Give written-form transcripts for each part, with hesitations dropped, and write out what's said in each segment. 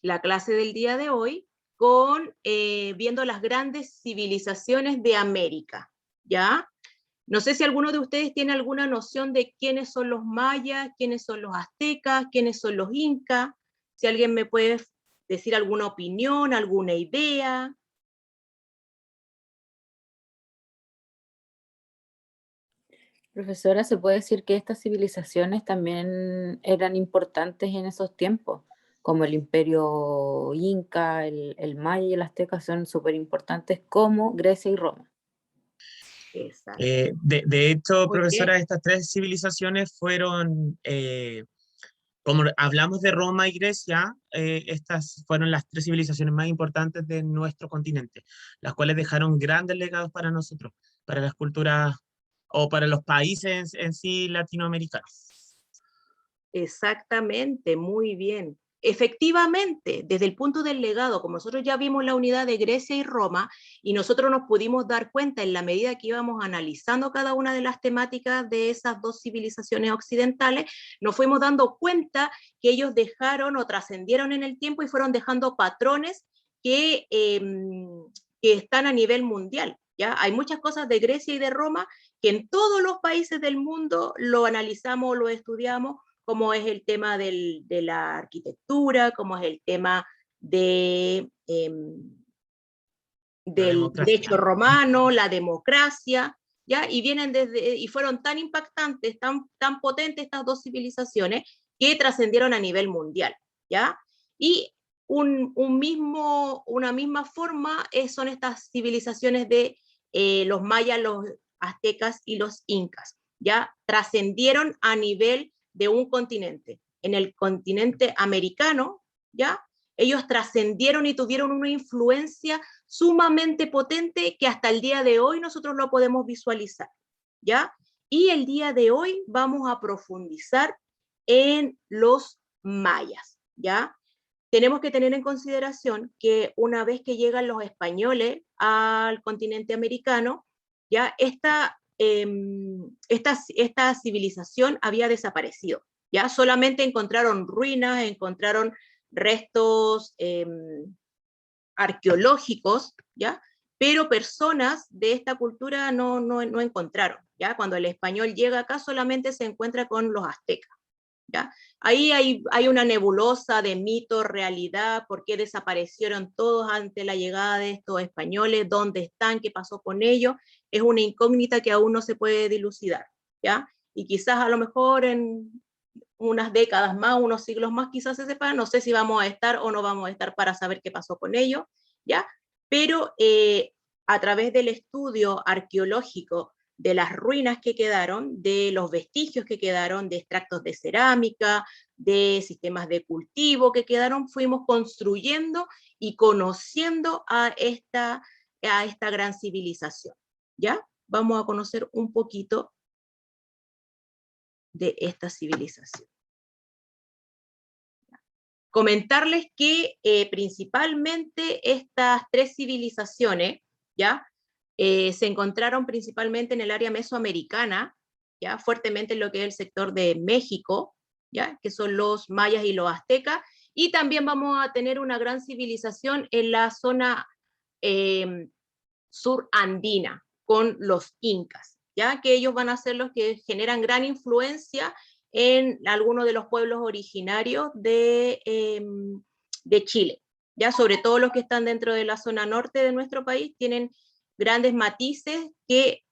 la clase del día de hoy con viendo las grandes civilizaciones de América, ¿ya? No sé si alguno de ustedes tiene alguna noción de quiénes son los mayas, quiénes son los aztecas, quiénes son los incas, si alguien me puede decir alguna opinión, alguna idea. Profesora, ¿se puede decir que estas civilizaciones también eran importantes en esos tiempos? Como el imperio inca, el maya y el azteca son súper importantes como Grecia y Roma. Exacto. De hecho, Muy bien. profesora, estas tres civilizaciones fueron, como hablamos de Roma y Grecia, estas fueron las tres civilizaciones más importantes de nuestro continente, las cuales dejaron grandes legados para nosotros, para las culturas o para los países en sí latinoamericanos. Exactamente, muy bien. Efectivamente, desde el punto del legado, como nosotros ya vimos la unidad de Grecia y Roma, y nosotros nos pudimos dar cuenta en la medida que íbamos analizando cada una de las temáticas de esas dos civilizaciones occidentales, nos fuimos dando cuenta que ellos dejaron o trascendieron en el tiempo y fueron dejando patrones que están a nivel mundial. ¿ya? Hay muchas cosas de Grecia y de Roma que en todos los países del mundo lo analizamos, lo estudiamos, como es el tema de la arquitectura, como es el tema del derecho romano, la democracia, ¿ya? Y vienen y fueron tan impactantes, tan potentes estas dos civilizaciones que trascendieron a nivel mundial, ¿ya? Y una misma forma son estas civilizaciones de los mayas, los aztecas y los incas, ¿ya? Trascendieron a nivel de un continente. En el continente americano, ¿ya? Ellos trascendieron y tuvieron una influencia sumamente potente que hasta el día de hoy nosotros lo podemos visualizar, ¿ya? Y el día de hoy vamos a profundizar en los mayas, ¿ya? Tenemos que tener en consideración que una vez que llegan los españoles al continente americano, ya esta civilización había desaparecido, ya solamente encontraron ruinas, encontraron restos arqueológicos, ¿ya? Pero personas de esta cultura no encontraron, ¿ya? Cuando el español llega acá solamente se encuentra con los aztecas, ¿ya? Ahí hay una nebulosa de mito, realidad, por qué desaparecieron todos ante la llegada de estos españoles, dónde están, qué pasó con ellos, es una incógnita que aún no se puede dilucidar, ¿ya? Y quizás a lo mejor en unas décadas más, unos siglos más quizás se sepa, no sé si vamos a estar o no vamos a estar para saber qué pasó con ellos, ¿ya? Pero a través del estudio arqueológico de las ruinas que quedaron, de los vestigios que quedaron, de extractos de cerámica, de sistemas de cultivo que quedaron, fuimos construyendo y conociendo a esta gran civilización, ¿ya? Vamos a conocer un poquito de esta civilización. Comentarles que principalmente estas tres civilizaciones, ¿ya? Se encontraron principalmente en el área mesoamericana, ¿ya? Fuertemente en lo que es el sector de México, ¿ya? Que son los mayas y los aztecas, y también vamos a tener una gran civilización en la zona surandina, con los incas, ¿ya? Que ellos van a ser los que generan gran influencia en algunos de los pueblos originarios de Chile, ya sobre todo los que están dentro de la zona norte de nuestro país, tienen grandes matices que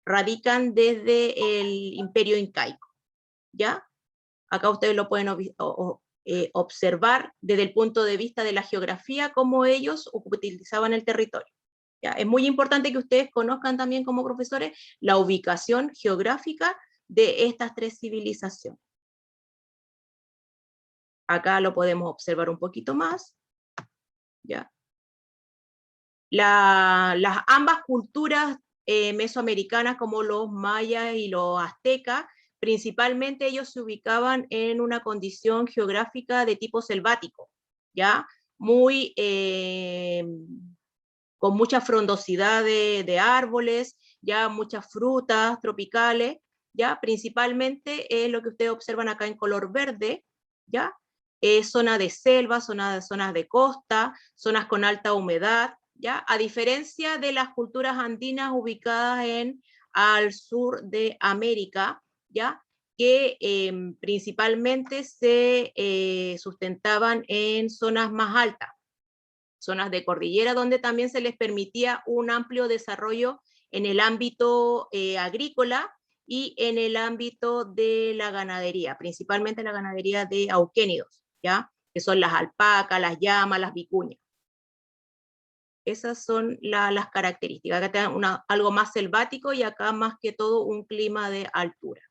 radican desde el imperio incaico, ¿ya? Acá ustedes lo pueden observar desde el punto de vista de la geografía, cómo ellos utilizaban el territorio. ¿Ya? Es muy importante que ustedes conozcan también como profesores la ubicación geográfica de estas tres civilizaciones. Acá lo podemos observar un poquito más. ¿Ya? Las ambas culturas mesoamericanas, como los mayas y los aztecas, principalmente ellos se ubicaban en una condición geográfica de tipo selvático, ¿ya? Muy, con mucha frondosidad de árboles, ya muchas frutas tropicales, ya principalmente es lo que ustedes observan acá en color verde, ya zona de selva, zonas de costa, zonas con alta humedad, ¿ya? A diferencia de las culturas andinas ubicadas al sur de América, ¿ya? Que principalmente se sustentaban en zonas más altas, zonas de cordillera, donde también se les permitía un amplio desarrollo en el ámbito agrícola y en el ámbito de la ganadería, principalmente la ganadería de auquénidos, ¿ya? Que son las alpacas, las llamas, las vicuñas. Esas son las características. Acá tenemos algo más selvático y acá más que todo un clima de altura.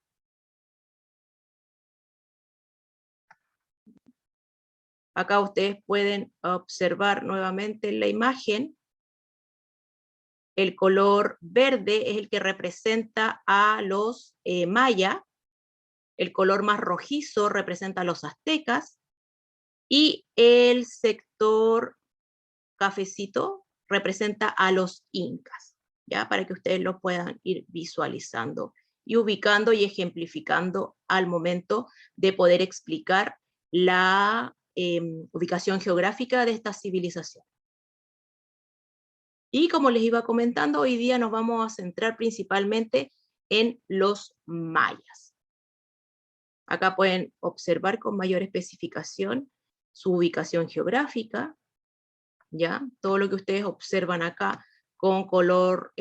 Acá ustedes pueden observar nuevamente en la imagen, el color verde es el que representa a los mayas, el color más rojizo representa a los aztecas, y el sector cafecito representa a los incas, ¿ya? Para que ustedes lo puedan ir visualizando y ubicando y ejemplificando al momento de poder explicar la ubicación geográfica de esta civilización. Y como les iba comentando, hoy día nos vamos a centrar principalmente en los mayas. Acá pueden observar con mayor especificación su ubicación geográfica, ¿ya? Todo lo que ustedes observan acá con color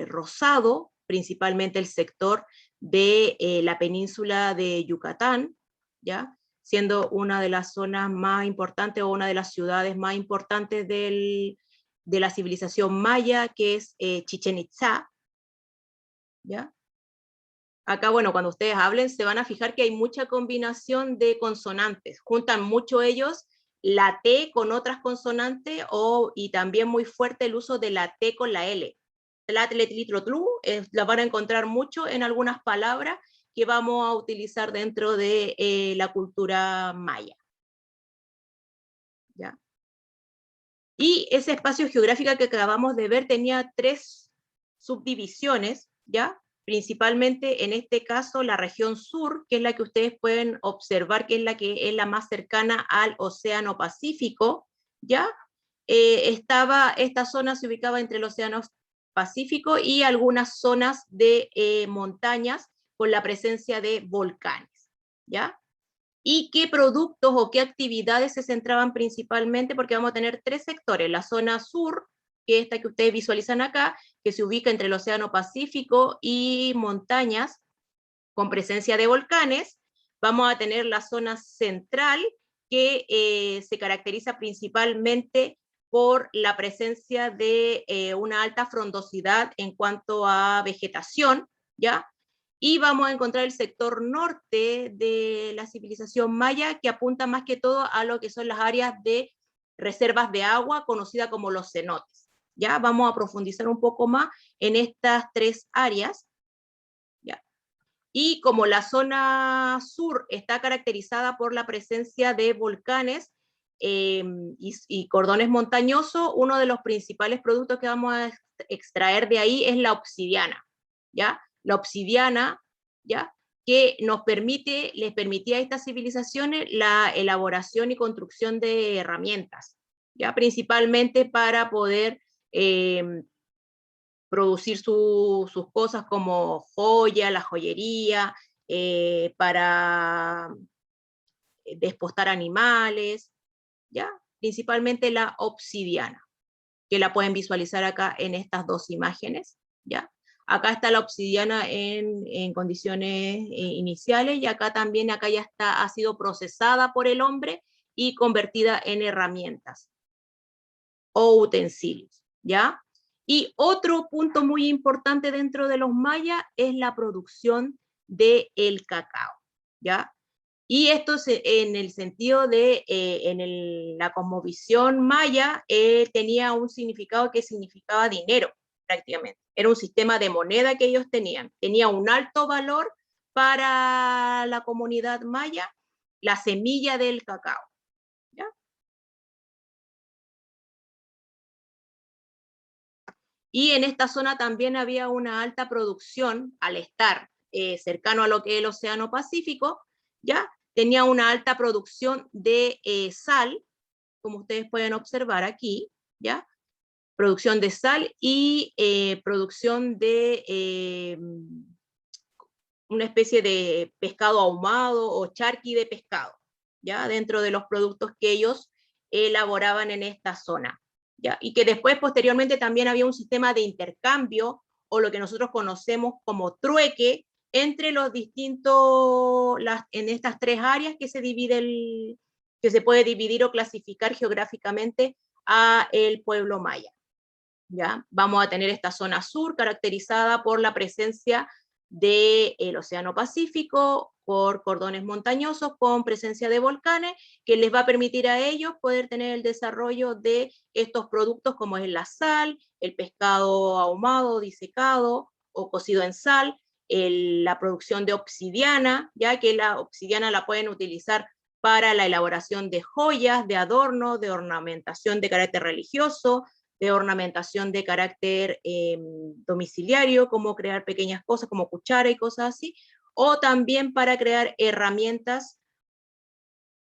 rosado, principalmente el sector de la península de Yucatán, ¿ya? Siendo una de las zonas más importantes o una de las ciudades más importantes de la civilización maya, que es Chichén Itzá, ¿ya? Acá, bueno, cuando ustedes hablen se van a fijar que hay mucha combinación de consonantes, juntan mucho ellos la T con otras consonantes y también muy fuerte el uso de la T con la L. La van a encontrar mucho en algunas palabras que vamos a utilizar dentro de la cultura maya. ¿Ya? Y ese espacio geográfico que acabamos de ver tenía 3 subdivisiones, ¿ya? Principalmente en este caso la región sur, que es la que ustedes pueden observar, que es la más cercana al Océano Pacífico, ¿ya? Esta zona se ubicaba entre el Océano Pacífico y algunas zonas de montañas con la presencia de volcanes, ¿ya? Y qué productos o qué actividades se centraban principalmente, porque vamos a tener 3 sectores, la zona sur, que es esta que ustedes visualizan acá, que se ubica entre el Océano Pacífico y montañas con presencia de volcanes. Vamos a tener la zona central, que se caracteriza principalmente por la presencia de una alta frondosidad en cuanto a vegetación, ¿ya? Y vamos a encontrar el sector norte de la civilización maya, que apunta más que todo a lo que son las áreas de reservas de agua, conocidas como los cenotes. ¿Ya? Vamos a profundizar un poco más en estas 3 áreas. ¿Ya? Y como la zona sur está caracterizada por la presencia de volcanes y cordones montañosos, uno de los principales productos que vamos a extraer de ahí es la obsidiana, ¿ya? La obsidiana, ¿ya? Que les permitía a estas civilizaciones la elaboración y construcción de herramientas, ¿ya? Principalmente para poder producir sus cosas como joya, la joyería, para despostar animales, ¿ya? Principalmente la obsidiana, que la pueden visualizar acá en estas 2 imágenes, ¿ya? Acá está la obsidiana en condiciones iniciales, y acá también, ya ha sido procesada por el hombre y convertida en herramientas o utensilios, ¿ya? Y otro punto muy importante dentro de los mayas es la producción del cacao, ¿ya? Y esto en el sentido de, la cosmovisión maya, tenía un significado que significaba dinero, prácticamente. Era un sistema de moneda que ellos tenían. Tenía un alto valor para la comunidad maya, la semilla del cacao, ¿ya? Y en esta zona también había una alta producción, al estar cercano a lo que es el Océano Pacífico, ¿ya? tenía una alta producción de sal, como ustedes pueden observar aquí, ¿ya? Producción de sal y producción de una especie de pescado ahumado o charqui de pescado, ¿ya? Dentro de los productos que ellos elaboraban en esta zona, ¿ya? Y que después, posteriormente, también había un sistema de intercambio, o lo que nosotros conocemos como trueque, entre los distintos, en estas tres áreas que se divide que se puede dividir o clasificar geográficamente a el pueblo maya, ¿ya? Vamos a tener esta zona sur caracterizada por la presencia del Océano Pacífico, por cordones montañosos con presencia de volcanes, que les va a permitir a ellos poder tener el desarrollo de estos productos como es la sal, el pescado ahumado, disecado o cocido en sal, la producción de obsidiana, ya que la obsidiana la pueden utilizar para la elaboración de joyas, de adorno, de ornamentación de carácter religioso, de ornamentación de carácter domiciliario, como crear pequeñas cosas como cuchara y cosas así, o también para crear herramientas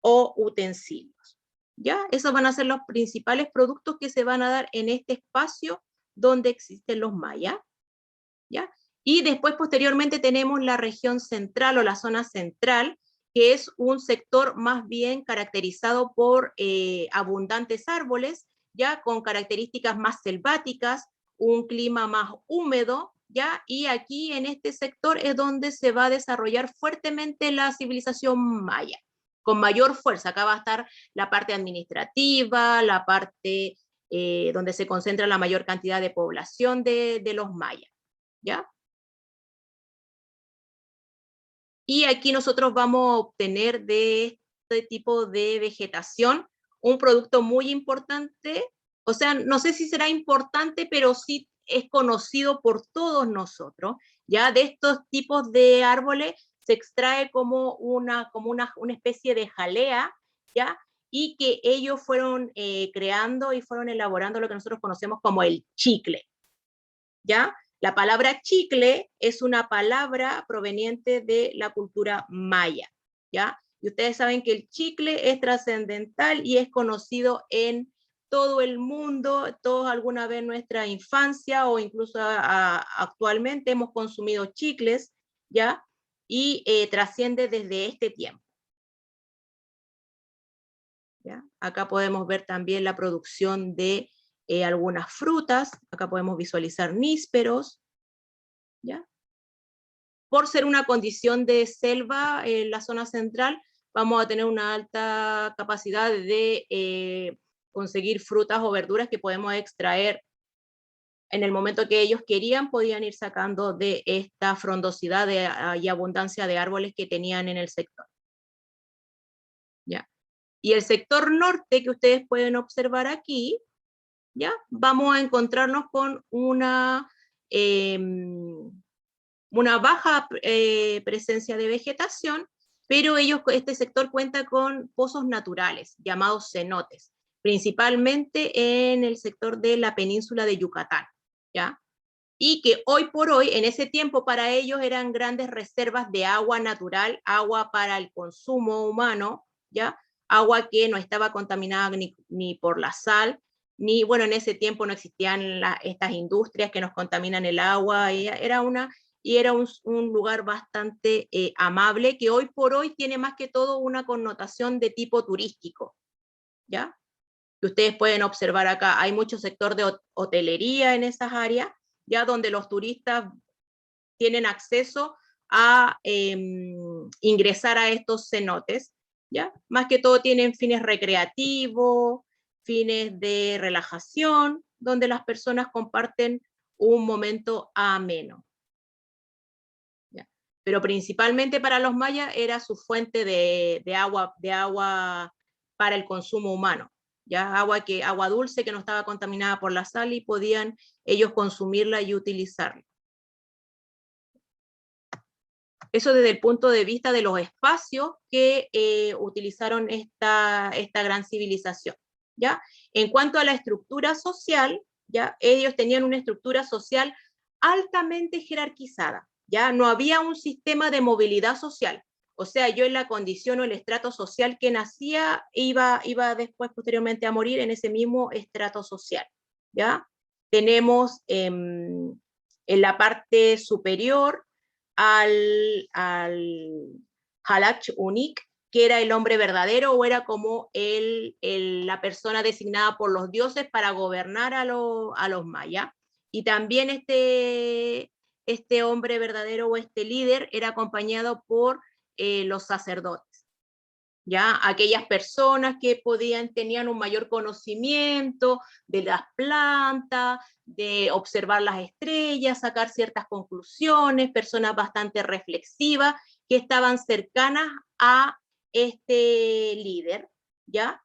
o utensilios. ¿Ya? Esos van a ser los principales productos que se van a dar en este espacio donde existen los mayas. ¿Ya? Y después, posteriormente, tenemos la región central o la zona central, que es un sector más bien caracterizado por abundantes árboles, ya con características más selváticas, un clima más húmedo, ya, y aquí en este sector es donde se va a desarrollar fuertemente la civilización maya, con mayor fuerza. Acá va a estar la parte administrativa, la parte donde se concentra la mayor cantidad de población de los mayas, ¿ya? Y aquí nosotros vamos a obtener de este tipo de vegetación un producto muy importante, o sea, no sé si será importante, pero sí es conocido por todos nosotros, ya de estos tipos de árboles se extrae como una especie de jalea, ya, y que ellos fueron creando y fueron elaborando lo que nosotros conocemos como el chicle, ya. La palabra chicle es una palabra proveniente de la cultura maya, ¿ya? Y ustedes saben que el chicle es trascendental y es conocido en todo el mundo. Todos alguna vez en nuestra infancia o incluso actualmente hemos consumido chicles, ¿ya? Y trasciende desde este tiempo, ¿ya? Acá podemos ver también la producción de algunas frutas. Acá podemos visualizar nísperos, ¿ya? Por ser una condición de selva en la zona central, vamos a tener una alta capacidad de conseguir frutas o verduras que podemos extraer en el momento que ellos querían, podían ir sacando de esta frondosidad y abundancia de árboles que tenían en el sector, ¿ya? Y el sector norte que ustedes pueden observar aquí, ¿ya? Vamos a encontrarnos con una baja presencia de vegetación, pero este sector cuenta con pozos naturales, llamados cenotes, principalmente en el sector de la península de Yucatán, ¿ya? Y que hoy por hoy, en ese tiempo para ellos eran grandes reservas de agua natural, agua para el consumo humano, ¿ya? Agua que no estaba contaminada ni por la sal, ni, bueno, en ese tiempo no existían estas industrias que nos contaminan el agua, era un lugar bastante amable, que hoy por hoy tiene más que todo una connotación de tipo turístico, ¿ya? Que ustedes pueden observar acá, hay mucho sector de hotelería en esas áreas, ya donde los turistas tienen acceso a ingresar a estos cenotes, ¿ya? Más que todo tienen fines recreativos, fines de relajación, donde las personas comparten un momento ameno. ¿Ya? Pero principalmente para los mayas era su fuente de agua para el consumo humano, ¿ya? Agua dulce que no estaba contaminada por la sal y podían ellos consumirla y utilizarla. Eso desde el punto de vista de los espacios que utilizaron esta gran civilización, ¿ya? En cuanto a la estructura social, ¿ya? Ellos tenían una estructura social altamente jerarquizada, ¿ya? No había un sistema de movilidad social. O sea, yo en la condición o el estrato social que nacía, iba después, posteriormente, a morir en ese mismo estrato social, ¿ya? Tenemos en la parte superior al Halach Unik, que era el hombre verdadero, o era como la persona designada por los dioses para gobernar a los mayas. Y también este hombre verdadero o este líder era acompañado por los sacerdotes, ¿ya? Aquellas personas que tenían un mayor conocimiento de las plantas, de observar las estrellas, sacar ciertas conclusiones, personas bastante reflexivas que estaban cercanas a este líder, ¿ya?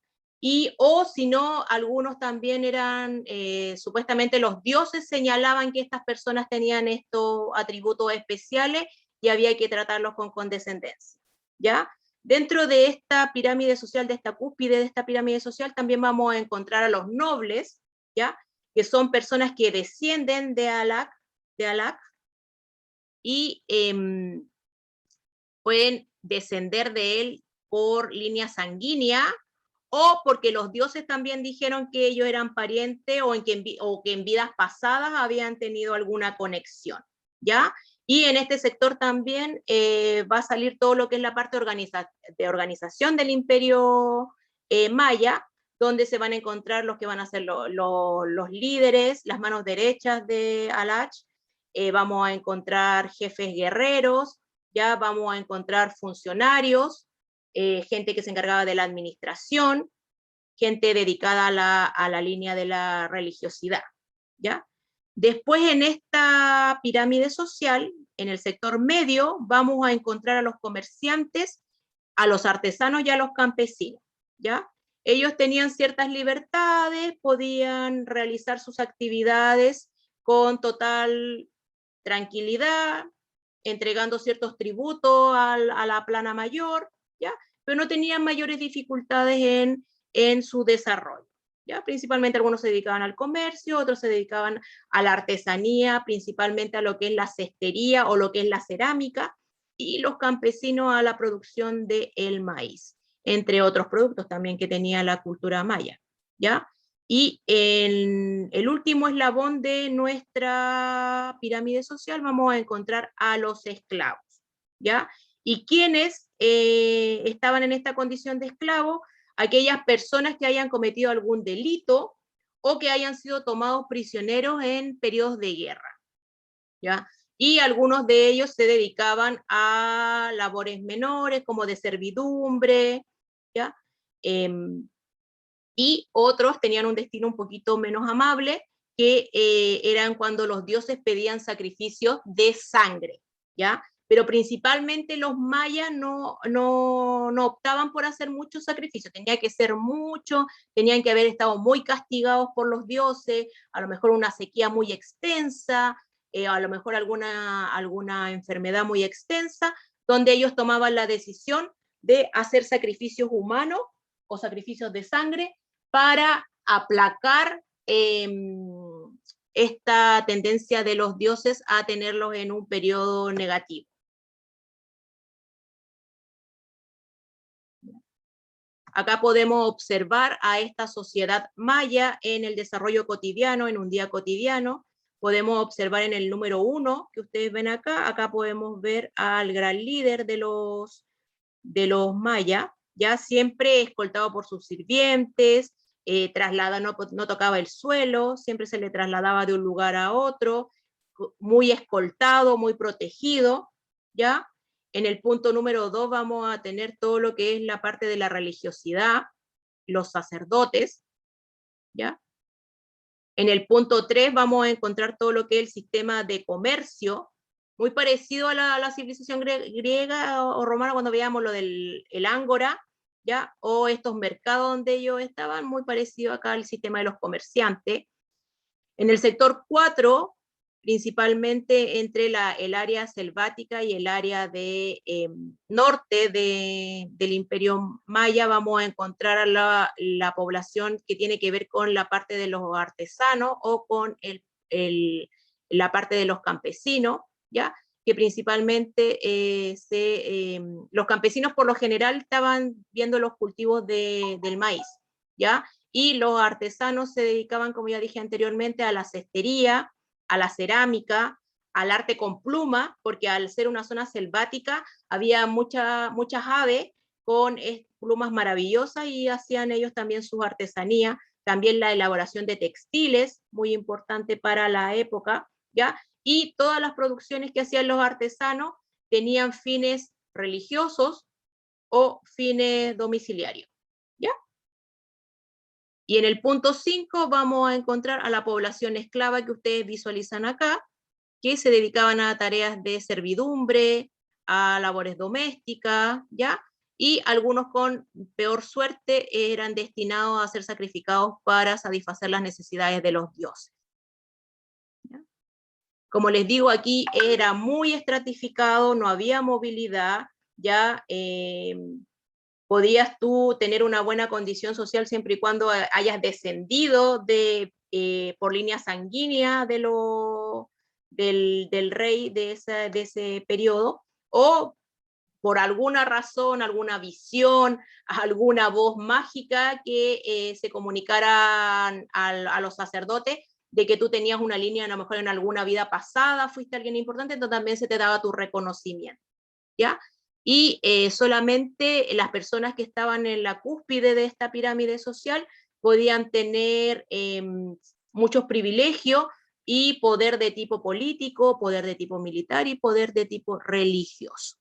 O si no, algunos también eran, supuestamente los dioses señalaban que estas personas tenían estos atributos especiales y había que tratarlos con condescendencia, ¿ya? Dentro de esta pirámide social, de esta cúspide de esta pirámide social, también vamos a encontrar a los nobles, ¿ya? Que son personas que descienden de Alak, y pueden descender de él por línea sanguínea, o porque los dioses también dijeron que ellos eran parientes, o que en vidas pasadas habían tenido alguna conexión, ¿ya? Y en este sector también va a salir todo lo que es la parte de organización del imperio maya, donde se van a encontrar los que van a ser los líderes, las manos derechas de Alach, vamos a encontrar jefes guerreros, ya vamos a encontrar funcionarios, gente que se encargaba de la administración, gente dedicada a la línea de la religiosidad, ¿ya? Después, en esta pirámide social, en el sector medio, vamos a encontrar a los comerciantes, a los artesanos y a los campesinos, ¿ya? Ellos tenían ciertas libertades, podían realizar sus actividades con total tranquilidad, entregando ciertos tributos a la plana mayor, ¿ya? Pero no tenían mayores dificultades en su desarrollo, ¿ya? Principalmente algunos se dedicaban al comercio, otros se dedicaban a la artesanía, principalmente a lo que es la cestería o lo que es la cerámica, y los campesinos a la producción del maíz, entre otros productos también que tenía la cultura maya, ¿ya? Y en el último eslabón de nuestra pirámide social vamos a encontrar a los esclavos, ¿ya? ¿Y quiénes estaban en esta condición de esclavo? Aquellas personas que hayan cometido algún delito o que hayan sido tomados prisioneros en periodos de guerra, ¿ya? Y algunos de ellos se dedicaban a labores menores, como de servidumbre, ¿ya? Y otros tenían un destino un poquito menos amable, que eran cuando los dioses pedían sacrificios de sangre, ¿ya? Pero principalmente los mayas no optaban por hacer muchos sacrificios, tenía que ser mucho, tenían que haber estado muy castigados por los dioses, a lo mejor una sequía muy extensa, a lo mejor alguna enfermedad muy extensa, donde ellos tomaban la decisión de hacer sacrificios humanos o sacrificios de sangre para aplacar esta tendencia de los dioses a tenerlos en un periodo negativo. Acá podemos observar a esta sociedad maya en el desarrollo cotidiano, en un día cotidiano. Podemos observar en el número 1, que ustedes ven acá podemos ver al gran líder de los mayas, ya siempre escoltado por sus sirvientes, no tocaba el suelo, siempre se le trasladaba de un lugar a otro, muy escoltado, muy protegido, ¿ya? En el punto número 2 vamos a tener todo lo que es la parte de la religiosidad, los sacerdotes, ¿ya? En el punto 3 vamos a encontrar todo lo que es el sistema de comercio, muy parecido a la civilización griega o romana cuando veíamos lo del ángora, ¿ya? O estos mercados donde ellos estaban, muy parecido acá al sistema de los comerciantes. En el sector 4, principalmente entre el área selvática y el área de norte del imperio maya, vamos a encontrar a la población que tiene que ver con la parte de los artesanos o con la parte de los campesinos, ¿ya? que principalmente los campesinos por lo general estaban viendo los cultivos del maíz, ¿ya? Y los artesanos se dedicaban, como ya dije anteriormente, a la cestería, a la cerámica, al arte con pluma, porque al ser una zona selvática había muchas aves con plumas maravillosas y hacían ellos también sus artesanías, también la elaboración de textiles, muy importante para la época, ¿ya? Y todas las producciones que hacían los artesanos tenían fines religiosos o fines domiciliarios, ¿ya? Y en el punto 5 vamos a encontrar a la población esclava que ustedes visualizan acá, que se dedicaban a tareas de servidumbre, a labores domésticas, ¿ya? Y algunos con peor suerte eran destinados a ser sacrificados para satisfacer las necesidades de los dioses. ¿Ya? Como les digo, aquí era muy estratificado, no había movilidad, ya podías tú tener una buena condición social siempre y cuando hayas descendido por línea sanguínea del rey de ese periodo, o por alguna razón, alguna visión, alguna voz mágica que se comunicaran a los sacerdotes de que tú tenías una línea, a lo mejor en alguna vida pasada fuiste alguien importante, entonces también se te daba tu reconocimiento, ¿ya? Y solamente las personas que estaban en la cúspide de esta pirámide social podían tener muchos privilegios y poder de tipo político, poder de tipo militar y poder de tipo religioso.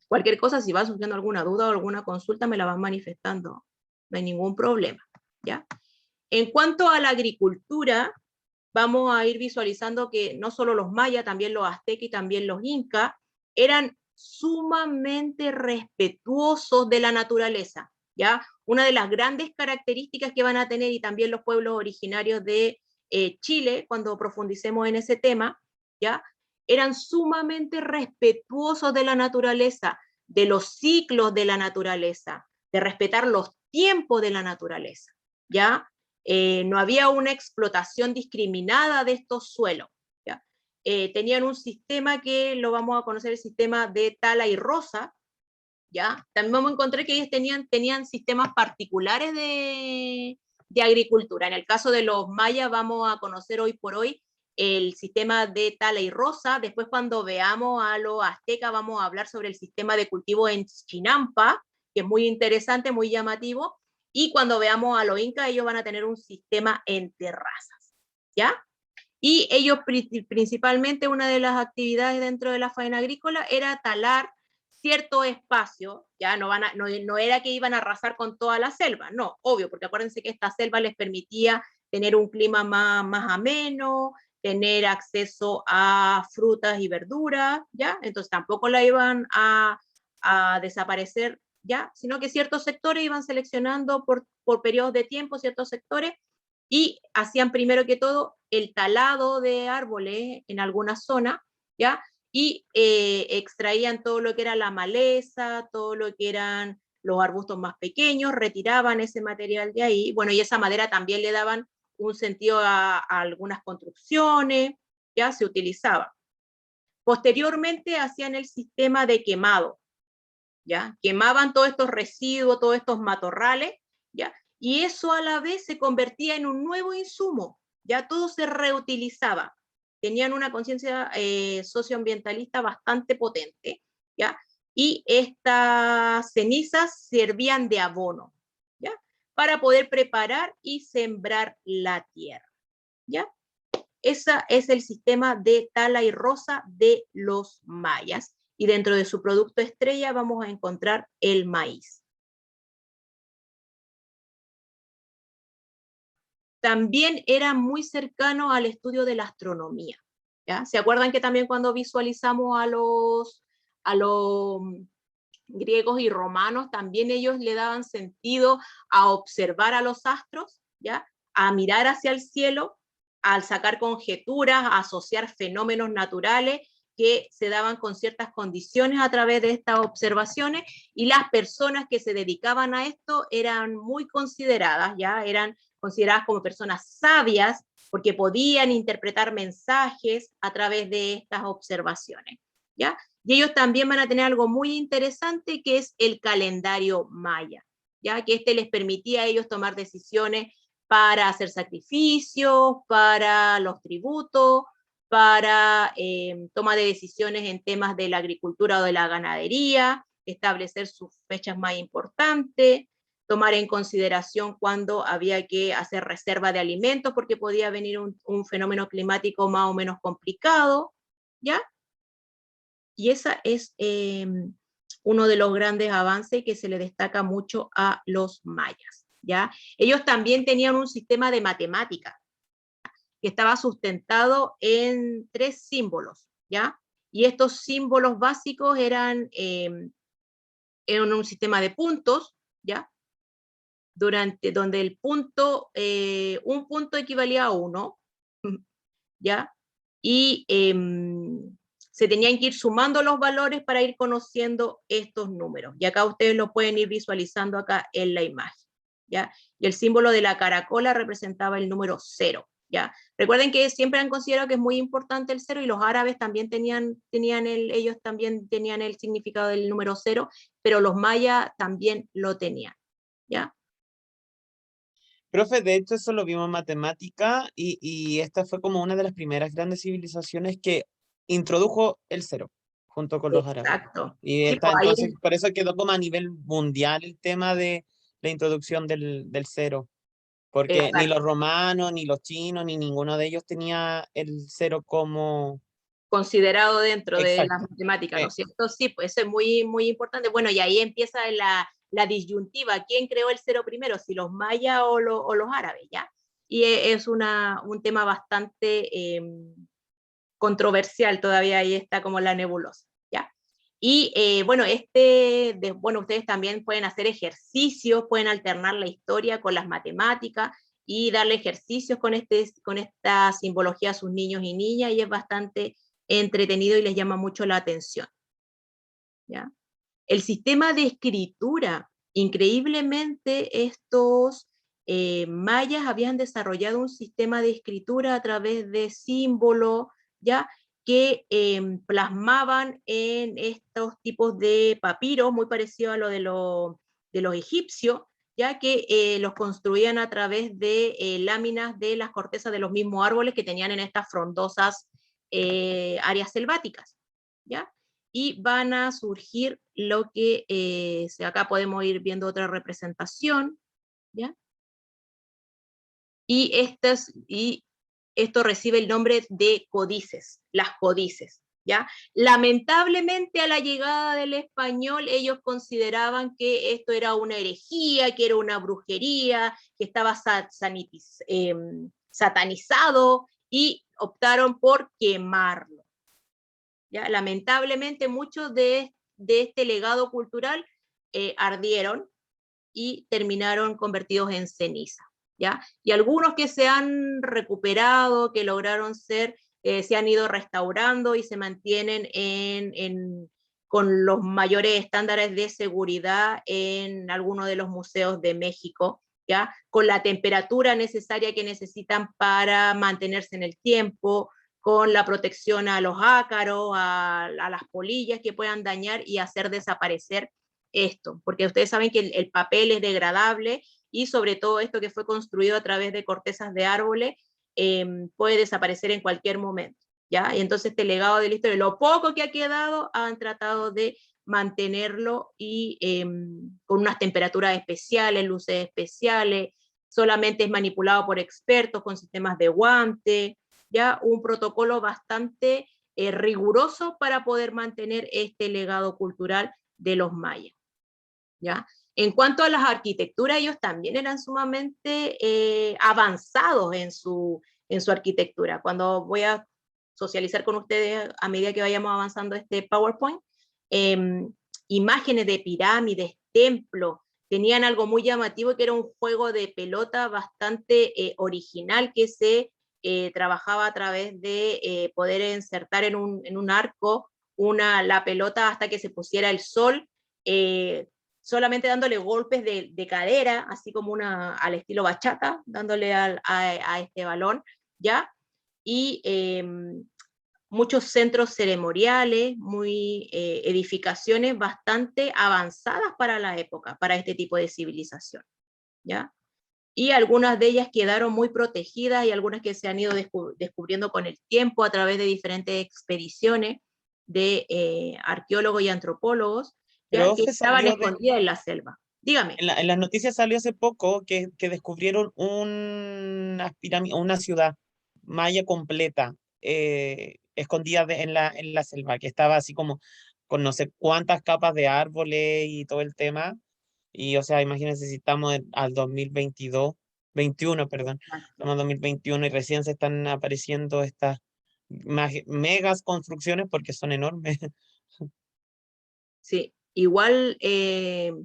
Cualquier cosa, si va surgiendo alguna duda o alguna consulta, me la van manifestando. No hay ningún problema, ¿ya? En cuanto a la agricultura, vamos a ir visualizando que no solo los mayas, también los aztecas y también los incas eran sumamente respetuosos de la naturaleza, ¿ya? Una de las grandes características que van a tener, y también los pueblos originarios de Chile, cuando profundicemos en ese tema, ¿ya? Eran sumamente respetuosos de la naturaleza, de los ciclos de la naturaleza, de respetar los tiempos de la naturaleza, ¿ya? No había una explotación discriminada de estos suelos, ¿ya? Tenían un sistema que lo vamos a conocer, el sistema de tala y roza, ¿ya? También vamos a encontrar que ellos tenían sistemas particulares de agricultura. En el caso de los mayas vamos a conocer hoy por hoy el sistema de tala y roza. Después cuando veamos a los aztecas vamos a hablar sobre el sistema de cultivo en Chinampa, que es muy interesante, muy llamativo. Y cuando veamos a los incas, ellos van a tener un sistema en terrazas, ¿ya? Y ellos principalmente una de las actividades dentro de la faena agrícola era talar cierto espacio, ya no era que iban a arrasar con toda la selva, no, obvio, porque acuérdense que esta selva les permitía tener un clima más ameno, tener acceso a frutas y verduras, ¿ya? Entonces tampoco la iban a desaparecer, ¿ya? Sino que ciertos sectores iban seleccionando por periodos de tiempo ciertos sectores y hacían primero que todo el talado de árboles en alguna zona, ¿ya? Y extraían todo lo que era la maleza, todo lo que eran los arbustos más pequeños, retiraban ese material de ahí, bueno, y esa madera también le daban un sentido a algunas construcciones, ya se utilizaba. Posteriormente hacían el sistema de quemado, ¿ya? Quemaban todos estos residuos, todos estos matorrales, ¿ya? Y eso a la vez se convertía en un nuevo insumo, ya todo se reutilizaba. Tenían una conciencia socioambientalista bastante potente, ¿ya? Y estas cenizas servían de abono, ¿ya? Para poder preparar y sembrar la tierra, ¿ya? Ese es el sistema de tala y roza de los mayas. Y dentro de su producto estrella vamos a encontrar el maíz. También era muy cercano al estudio de la astronomía, ¿ya? ¿Se acuerdan que también cuando visualizamos a los griegos y romanos, también ellos le daban sentido a observar a los astros, ¿ya? A mirar hacia el cielo, al sacar conjeturas, a asociar fenómenos naturales que se daban con ciertas condiciones a través de estas observaciones, y las personas que se dedicaban a esto eran muy consideradas, ya eran consideradas como personas sabias, porque podían interpretar mensajes a través de estas observaciones, ¿ya? Y ellos también van a tener algo muy interesante, que es el calendario maya, ¿ya? Que les permitía a ellos tomar decisiones para hacer sacrificios, para los tributos, para toma de decisiones en temas de la agricultura o de la ganadería, establecer sus fechas más importantes, tomar en consideración cuando había que hacer reserva de alimentos porque podía venir un fenómeno climático más o menos complicado, ¿ya? Y esa es uno de los grandes avances que se le destaca mucho a los mayas, ¿ya? Ellos también tenían un sistema de matemática que estaba sustentado en 3 símbolos, ¿ya? Y estos símbolos básicos eran un sistema de puntos, ¿ya? Donde el punto, un punto equivalía a 1, ¿ya? Y se tenían que ir sumando los valores para ir conociendo estos números. Y acá ustedes lo pueden ir visualizando acá en la imagen, ¿ya? Y el símbolo de la caracola representaba el número 0, ¿ya? Recuerden que siempre han considerado que es muy importante el 0, y los árabes también ellos también tenían el significado del número 0, pero los mayas también lo tenían, ¿ya? Profe, de hecho eso lo vimos en matemática y esta fue como una de las primeras grandes civilizaciones que introdujo el cero junto con los árabes. Exacto. Y Sí, esta, pues ahí, entonces, por eso quedó como a nivel mundial el tema de la introducción del cero, porque ni exacto, los romanos, ni los chinos, ni ninguno de ellos tenía el cero como... considerado dentro de la Exacto. matemática, ¿no es cierto? Sí, pues eso es muy, muy importante. Bueno, y ahí empieza la disyuntiva. ¿Quién creó el 0 primero? ¿Si los mayas o los árabes? ¿Ya? Y es un tema bastante controversial, todavía ahí está como la nebulosa, ¿ya? Y bueno, bueno, ustedes también pueden hacer ejercicios, pueden alternar la historia con las matemáticas y darle ejercicios con esta simbología a sus niños y niñas, y es bastante entretenido y les llama mucho la atención, ¿ya? El sistema de escritura, increíblemente estos mayas habían desarrollado un sistema de escritura a través de símbolos, ¿ya? Que plasmaban en estos tipos de papiros, muy parecido a lo de los egipcios, ya que los construían a través de láminas de las cortezas de los mismos árboles que tenían en estas frondosas áreas selváticas, ¿ya? Y van a surgir lo que acá podemos ir viendo otra representación, ¿ya? Y esto recibe el nombre de códices, las códices, ¿ya? Lamentablemente a la llegada del español ellos consideraban que esto era una herejía, que era una brujería, que estaba satanizado, y optaron por quemarlo, ¿ya? Lamentablemente muchos de este legado cultural ardieron y terminaron convertidos en ceniza, ¿ya? Y algunos que se han recuperado, que lograron se han ido restaurando y se mantienen con los mayores estándares de seguridad en algunos de los museos de México, ¿ya? Con la temperatura necesaria que necesitan para mantenerse en el tiempo, con la protección a los ácaros, a las polillas que puedan dañar y hacer desaparecer esto, porque ustedes saben que el papel es degradable, y sobre todo esto que fue construido a través de cortezas de árboles puede desaparecer en cualquier momento, ¿ya? Y entonces este legado de la historia, lo poco que ha quedado, han tratado de mantenerlo y con unas temperaturas especiales, luces especiales, solamente es manipulado por expertos con sistemas de guante, ya un protocolo bastante riguroso para poder mantener este legado cultural de los mayas, ¿ya? En cuanto a las arquitecturas, ellos también eran sumamente avanzados en su arquitectura. Cuando voy a socializar con ustedes a medida que vayamos avanzando este PowerPoint, imágenes de pirámides, templos, tenían algo muy llamativo que era un juego de pelota bastante original que se trabajaba a través de poder insertar en un arco la pelota hasta que se pusiera el sol, solamente dándole golpes de cadera, así como al estilo bachata, dándole a este balón, ¿ya? Y muchos centros ceremoniales, edificaciones bastante avanzadas para la época, para este tipo de civilización, ¿ya? Y algunas de ellas quedaron muy protegidas y algunas que se han ido descubriendo con el tiempo a través de diferentes expediciones de arqueólogos y antropólogos, ya Pero que se estaban salió escondidas en la selva. Dígame. en las noticias salió hace poco que descubrieron una ciudad maya completa, escondida en la selva, que estaba así como con no sé cuántas capas de árboles y todo el tema. Y o sea, imagínense si estamos al 2022, 21, perdón, estamos en 2021 y recién se están apareciendo estas megas construcciones porque son enormes. Sí, igual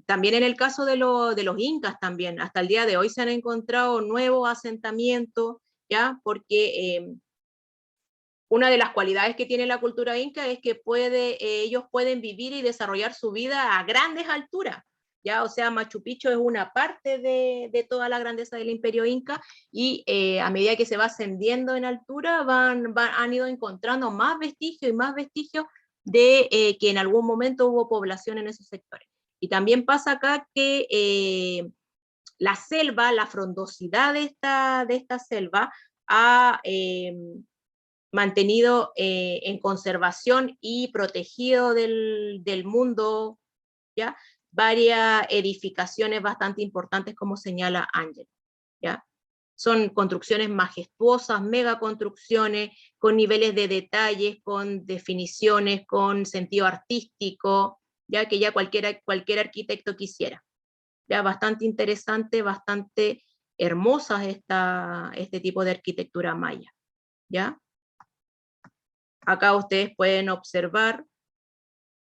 también en el caso de los incas también, hasta el día de hoy se han encontrado nuevos asentamientos, ¿ya? Porque una de las cualidades que tiene la cultura inca es que ellos pueden vivir y desarrollar su vida a grandes alturas, ¿ya? O sea, Machu Picchu es una parte de toda la grandeza del imperio inca y a medida que se va ascendiendo en altura han ido encontrando más vestigios y más vestigios de que en algún momento hubo población en esos sectores. Y también pasa acá que la selva, la frondosidad de esta selva ha mantenido en conservación y protegido del mundo, ¿ya? Varias edificaciones bastante importantes, como señala Ángel, ¿ya? Son construcciones majestuosas, megaconstrucciones, con niveles de detalles, con definiciones, con sentido artístico, ya que ya cualquier arquitecto quisiera. Ya bastante interesante, bastante hermosas este tipo de arquitectura maya, ¿ya? Acá ustedes pueden observar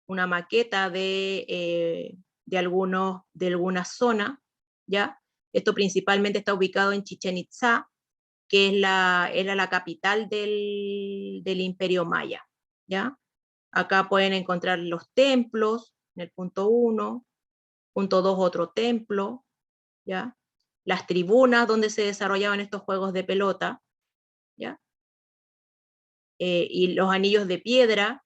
una maqueta de alguna zona, ¿ya? Esto principalmente está ubicado en Chichén Itzá, que era la capital del Imperio Maya, ¿ya? Acá pueden encontrar los templos, en el punto 1, punto 2 otro templo, ¿ya? Las tribunas donde se desarrollaban estos juegos de pelota, ¿ya? Y los anillos de piedra,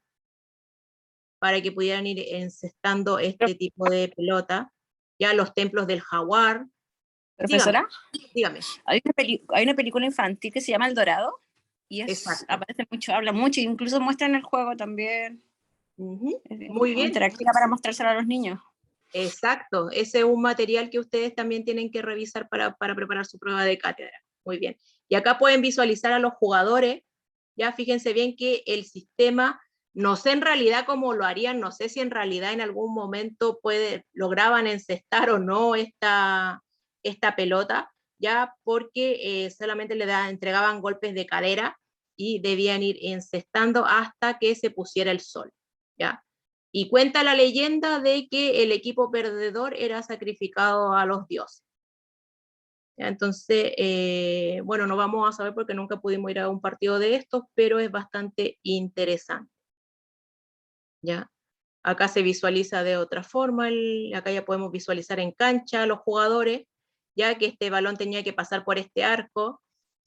para que pudieran ir encestando este tipo de pelota, ya los templos del jaguar. Profesora, Dígame. hay una película infantil que se llama El Dorado y Exacto. aparece mucho, habla mucho, incluso muestran el juego también. Muy bien. Interactiva para mostrárselo a los niños. Exacto, ese es un material que ustedes también tienen que revisar para preparar su prueba de cátedra. Muy bien. Y acá pueden visualizar a los jugadores, ya fíjense bien que el sistema, no sé en realidad cómo lo harían, no sé si en realidad en algún momento lograban encestar o no esta pelota, ya porque solamente entregaban golpes de cadera y debían ir encestando hasta que se pusiera el sol, ¿ya? Y cuenta la leyenda de que el equipo perdedor era sacrificado a los dioses. ¿Ya? Entonces, bueno, no vamos a saber porque nunca pudimos ir a un partido de estos, pero es bastante interesante. ¿Ya? Acá se visualiza de otra forma, acá ya podemos visualizar en cancha a los jugadores, ya que este balón tenía que pasar por este arco,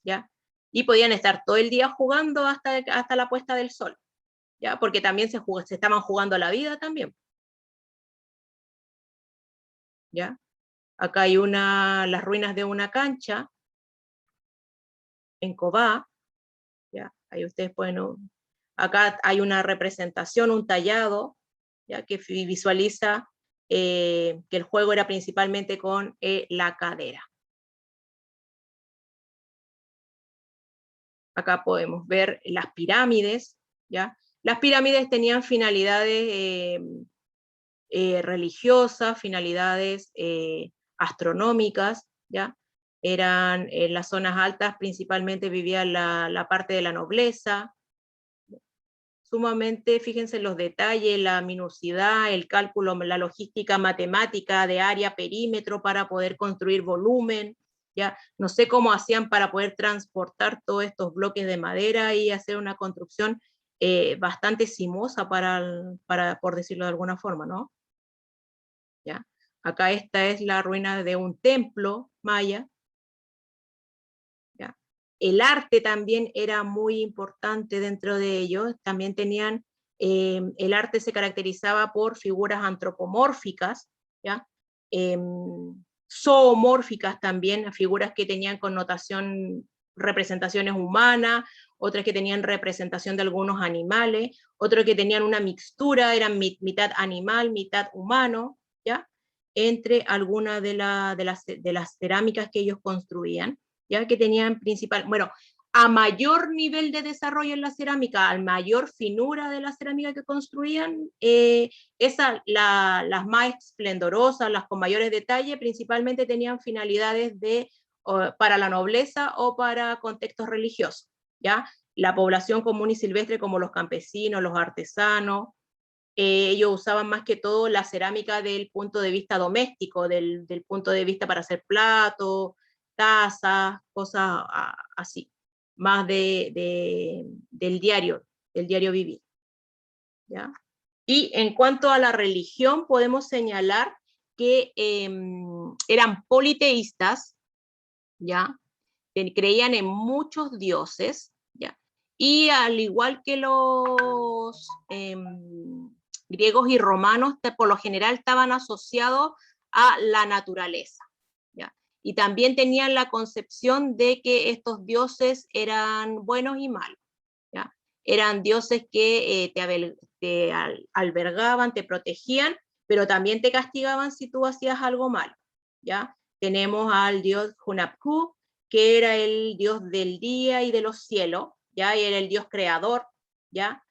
¿ya? Y podían estar todo el día jugando hasta la puesta del sol, ¿ya? Porque también se estaban jugando la vida también. ¿Ya? Acá hay las ruinas de una cancha en Cobá, ¿ya? Ahí ustedes pueden, acá hay una representación, un tallado, ¿ya? Que visualiza que el juego era principalmente con la cadera. Acá podemos ver las pirámides, ¿ya? Las pirámides tenían finalidades religiosas, finalidades astronómicas, ¿ya? Eran en las zonas altas, principalmente vivía la parte de la nobleza, sumamente, fíjense en los detalles, la minucidad, el cálculo, la logística matemática de área, perímetro para poder construir volumen, ¿ya? No sé cómo hacían para poder transportar todos estos bloques de madera y hacer una construcción bastante sinuosa por decirlo de alguna forma, ¿no? ¿Ya? Acá esta es la ruina de un templo maya. ¿Ya? El arte también era muy importante dentro de ellos, también tenían, el arte se caracterizaba por figuras antropomórficas, ¿ya? Zoomórficas también, figuras que tenían connotación, representaciones humanas, otras que tenían representación de algunos animales, otros que tenían una mixtura, eran mitad animal, mitad humano, ¿ya? Entre algunas de las cerámicas que ellos construían, ya que tenían bueno, a mayor nivel de desarrollo en la cerámica, a mayor finura de la cerámica que construían, las más esplendorosas, las con mayores detalles, principalmente tenían finalidades para la nobleza o para contextos religiosos, ¿ya? La población común y silvestre, como los campesinos, los artesanos, ellos usaban más que todo la cerámica del punto de vista doméstico, del punto de vista para hacer platos, tazas, cosas así, más del diario vivir, ¿ya? Y en cuanto a la religión, podemos señalar que eran politeístas, ¿ya? Creían en muchos dioses, ¿ya? Y al igual que los griegos y romanos, por lo general estaban asociados a la naturaleza, ¿ya? Y también tenían la concepción de que estos dioses eran buenos y malos, ¿ya? Eran dioses que te albergaban, te protegían, pero también te castigaban si tú hacías algo malo, ¿ya? Tenemos al dios Hunapku, que era el dios del día y de los cielos, ¿ya? Y era el dios creador, ¿ya?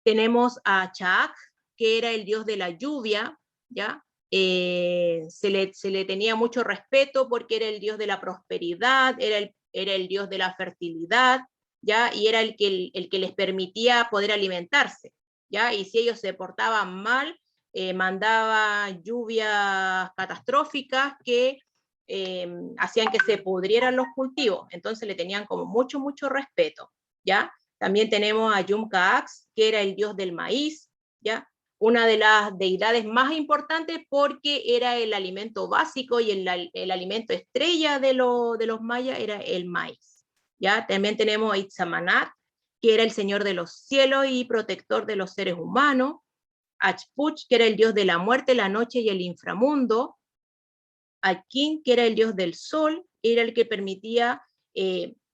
Tenemos a Chaak, que era el dios de la lluvia, ¿ya? Se le tenía mucho respeto porque era el dios de la prosperidad, era el dios de la fertilidad, ¿ya? Y era el que les permitía poder alimentarse, ¿ya? Y si ellos se portaban mal, mandaba lluvias catastróficas que hacían que se pudrieran los cultivos, entonces le tenían como mucho respeto, ¿ya? También tenemos a Yum-Kaax, que era el dios del maíz, ¿ya? Una de las deidades más importantes porque era el alimento básico y el alimento estrella de los mayas era el maíz, ¿ya? También tenemos a Itzamanat, que era el señor de los cielos y protector de los seres humanos, Achpuch, que era el dios de la muerte, la noche y el inframundo, Akin, que era el dios del sol, era el que permitía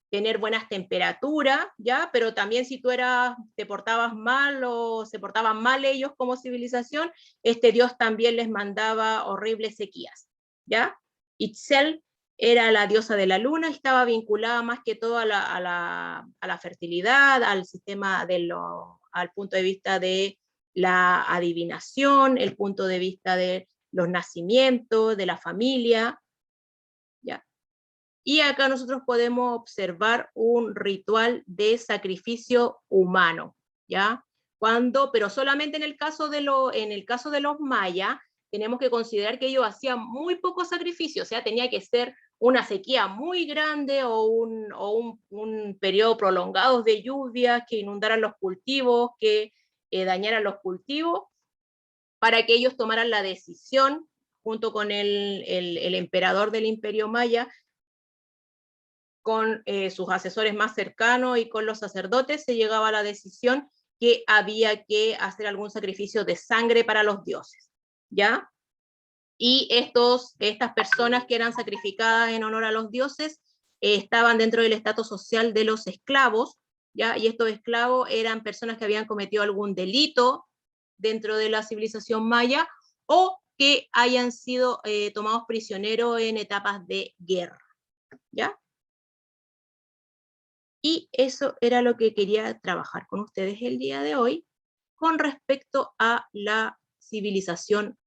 tener buenas temperaturas, ¿ya? Pero también si tú te portabas mal o se portaban mal ellos como civilización, este dios también les mandaba horribles sequías, ¿ya? Itzel era la diosa de la luna, estaba vinculada más que todo a la fertilidad, al sistema al punto de vista de la adivinación, el punto de vista de los nacimientos, de la familia, ¿ya? Y acá nosotros podemos observar un ritual de sacrificio humano, ¿ya? Pero solamente en el caso de los mayas, tenemos que considerar que ellos hacían muy poco sacrificio, o sea, tenía que ser una sequía muy grande o un periodo prolongado de lluvias que inundaran los cultivos, que dañaran los cultivos, para que ellos tomaran la decisión, junto con el emperador del Imperio Maya, con sus asesores más cercanos y con los sacerdotes, se llegaba a la decisión que había que hacer algún sacrificio de sangre para los dioses, ¿ya? Y estas personas que eran sacrificadas en honor a los dioses estaban dentro del estatus social de los esclavos, ¿ya? Y estos esclavos eran personas que habían cometido algún delito dentro de la civilización maya o que hayan sido tomados prisioneros en etapas de guerra, ¿ya? Y eso era lo que quería trabajar con ustedes el día de hoy con respecto a la civilización